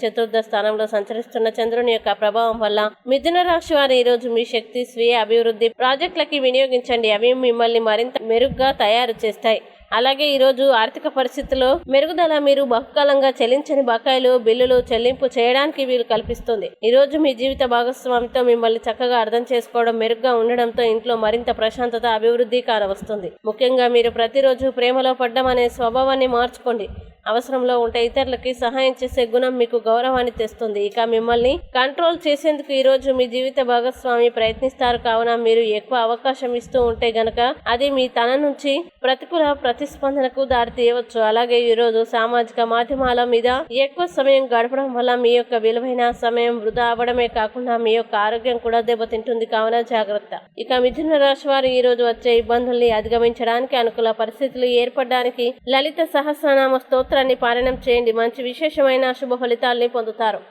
చతుర్థ స్థానంలో సంచరిస్తున్న చంద్రుని యొక్క ప్రభావం వల్ల మిథున రాశి వారు ఈ రోజు మీ శక్తి, స్వీయ అభివృద్ధి ప్రాజెక్టులకి వినియోగించండి. అవి మిమ్మల్ని మరింత మెరుగ్గా తయారు చేస్తాయి. అలాగే ఈరోజు ఆర్థిక పరిస్థితుల్లో మెరుగుదల. మీరు బహుకాలంగా చెల్లించని బకాయిలు, బిల్లులు చెల్లింపు చేయడానికి వీలు కల్పిస్తుంది. ఈ రోజు మీ జీవిత భాగస్వామితో మిమ్మల్ని చక్కగా అర్థం చేసుకోవడం, మెరుగ్గా ఉండడంతో ఇంట్లో మరింత ప్రశాంతత, అభివృద్ధి కానవస్తుంది. ముఖ్యంగా మీరు ప్రతిరోజు ప్రేమలో పడ్డం అనే స్వభావాన్ని మార్చుకోండి. అవసరంలో ఉంటే ఇతరులకి సహాయం చేసే గుణం మీకు గౌరవాన్ని తెస్తుంది. ఇక మిమ్మల్ని కంట్రోల్ చేసేందుకు ఈ రోజు మీ జీవిత భాగస్వామి ప్రయత్నిస్తారు. కావున మీరు ఎక్కువ అవకాశం ఇస్తూ ఉంటే గనక అది మీ తన నుంచి ప్రతికూల ప్రతిస్పందనకు దారి తీయవచ్చు. అలాగే ఈ రోజు సామాజిక మాధ్యమాల మీద ఎక్కువ సమయం గడపడం వల్ల మీ యొక్క విలువైన సమయం వృధా అవ్వడమే కాకుండా మీ యొక్క ఆరోగ్యం కూడా దెబ్బతింటుంది. కావున జాగ్రత్త. ఇక మిథున రాశి వారు ఈ రోజు వచ్చే ఇబ్బందుల్ని అధిగమించడానికి, అనుకూల పరిస్థితులు ఏర్పడడానికి లలిత సహస్రనామ స్తోత్రాన్ని పారాయణం చేయండి. మంచి విశేషమైన శుభ ఫలితాల్ని పొందుతారు.